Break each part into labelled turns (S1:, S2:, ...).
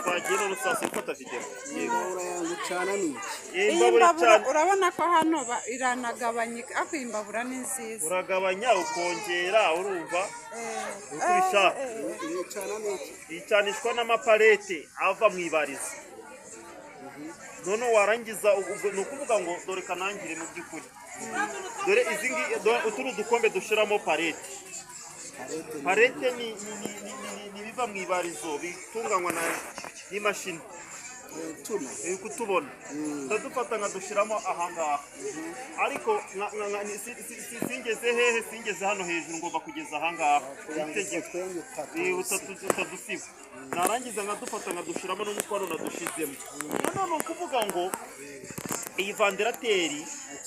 S1: twagiye none sasa ifata video.
S2: imbabura yanjye ucana ni iki?
S3: iyi mbabura urabona ko hano iranagabanyika ariko iyi mbabura ni nziza
S1: uragabanya ukongera urumva uko ubishaka.
S2: iyi ucana ni iki?
S1: icanishwa n'amapalete ava mu ibarizo. none warangiza ni ukuvuga ngo dore kanangire mu by'ukuri dore izi utu dukombe dushiramo palete. Palete ni biva mu ibarizo bitunganywa n'imashini kutubona ndadufata nkadushyiramo ahangaha ariko singeze hehe singeze hano hejuru ngomba kugeza ahangaha itegeko utadusiba narangiza nkadufata nkadushyiramo n'umukwano nadushizemo. none ni ukuvuga ngo iyi vandarateri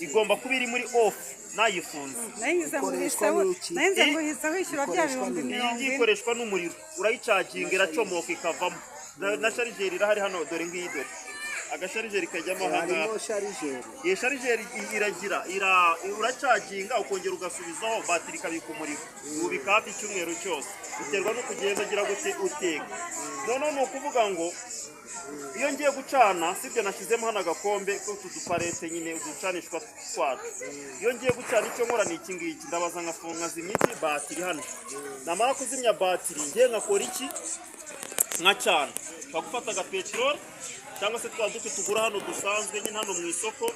S1: igomba kuba iri muri off nayifunze.
S3: nayize ngo uhise wishyura bya bihumbi 40.
S1: iyi ikoreshwa n'umuriro urayicaginga iracomoka ikavamo na sharijeri irahari hano dore ngiyi dore agasharijeri kajyamo ahangaha. iyi sharijeri iragira uracaginga ukongera ugasubizaho batiri ikabika umuriro ubika hafi icyumweru cyose biterwa no kugenda agira gute uteka. none ni ukuvuga ngo iyo ngiye gucana sibyo nashyizemo hano agakombe k'utu duparete nyine uducanishwa twacu. iyo ngiye gucana icyo nkora ni iki ngiki ndabaza nkafunga zimiti batiri hano namara kuzimya batiri ngiye nkakora iki nkacana nkagufata agapeteroli cyangwa se twa duke tugura hano dusanzwe nyine hano mu isoko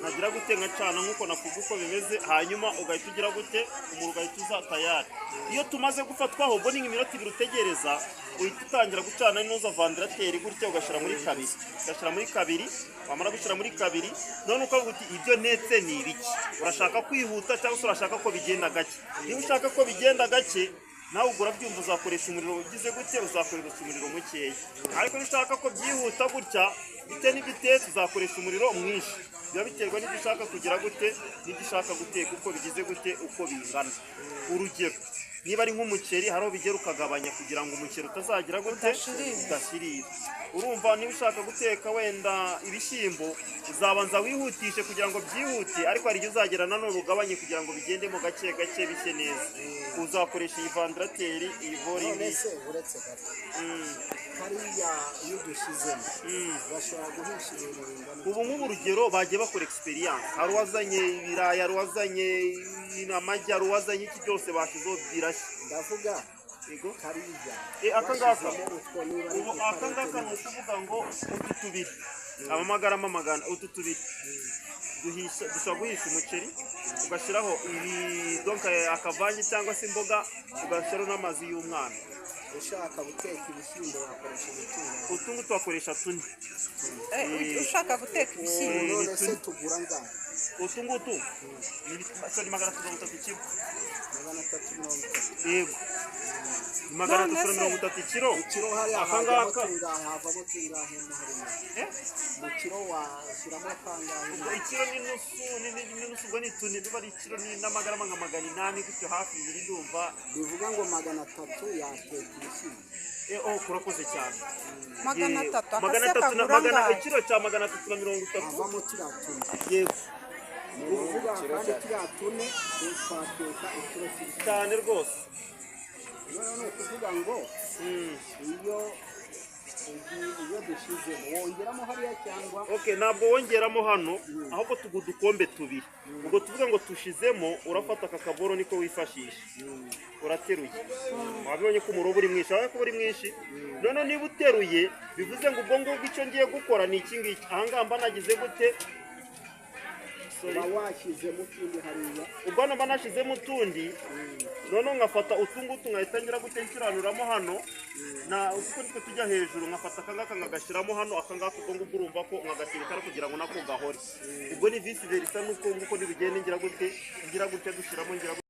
S1: nagira gute nkacana nk'uko nakuvuga uko bimeze hanyuma ugahita ugira gute umuriro ugahita uza tayari. iyo tumaze gufatwaho ubwo ni nk'iminota 2 utegereza uhita utangira gucana inoza vandarateri gutya ugashyira muri kabiri wamara gushyira muri kabiri none ukavuga uti ibyo netse ni ibiki urashaka kwihuta cyangwa se urashaka ko bigenda gake. niba ushaka ko bigenda gake nawe ugura byumva uzakoresha umuriro ugize gute uzakoresha umuriro mukeya ariko ushaka ko byihuta gutya bite n'ibitetse uzakoresha umuriro mwinshi. biba biterwa n'ibyo ushaka kugira gute n'ibyo ushaka guteka uko bigize gute uko bingana. urugero niba ari nk'umuceri hariho bigera ukagabanya kugira ngo umuceri utazagira gute udashirira. urumva niba ushaka guteka wenda ibishyimbo uzabanza wihutishe kugira ngo byihute ariko hari igihe uzagera nanone ugabanye kugira ngo bigendemo gake gake bishye neza. uzakoresha iyi vandarateri iyi volume
S2: uretse gato hariya iyo dushyizemo bashobora guhisha ibintu bingana.
S1: ubu nk'ubu urugero bagiye bakora experience hari uwazanye ibirayi hari uwazanye amagi hari uwazanye iki byose bashyizeho birashya.
S2: ndavuga hariya
S1: akangaka ni ukuvuga ngo utu tubiri amagarama magana utu tubiri dushobora guhisha umuceri ugashyiraho ibi donka akavange cyangwa se imboga ugashyiraho n'amazi y'umwana.
S2: ushaka guteka ibishyimbo wakoresha ibitunguru
S1: utungu twakoresha tune.
S3: ushaka guteka ibishyimbo
S2: none se tugura ngana
S1: utungutu ni 330 kilo.
S2: 330
S1: yego 330 kilo.
S2: ikiro hariya
S1: akangaka
S2: havamo tungahe mu kiro washyiramo kangahe?
S1: ikiro n'inusu ubwo ni tune biba ari ikiro n'amagarama nka 800 gutyo hafi 2 ndumva
S2: bivuga ngo 300 yateka ibishyimbo.
S1: kurakoze cyane.
S3: 300
S1: ikiro cya 330
S2: havamo kiratune.
S1: yego
S2: uvuga kandi kiratune twateka ikiro
S1: cyane rwose.
S2: none ukuvuga ngo iyo dushyizemo wongeramo hariya cyangwa
S1: ntabwo wongeramo hano ahubwo udukombe tubiri ubwo tuvuga ngo tushizemo urafata aka kaboro niko wifashisha urateruye wabibonye ko umuriro uri mwinshi aho uri mwinshi. none niba uteruye bivuze ngo ubwo ngubwo icyo ngiye gukora ni iki ngiki ahangaha mba nagize gute
S2: washyizemo utundi hariya
S1: ubwo mba nashyizemo utundi none nkafata utungutu nkahita ngira gute nkiranuramo hano uko nitwe tujya hejuru nkafata akangaka nkagashyiramo hano akangaka ubwo ngubwo urumva ko nkagatereka kugira ngo nako gahore. ubwo ni vice versa nuko nguko nibigende ngira gute dushyiramo ngira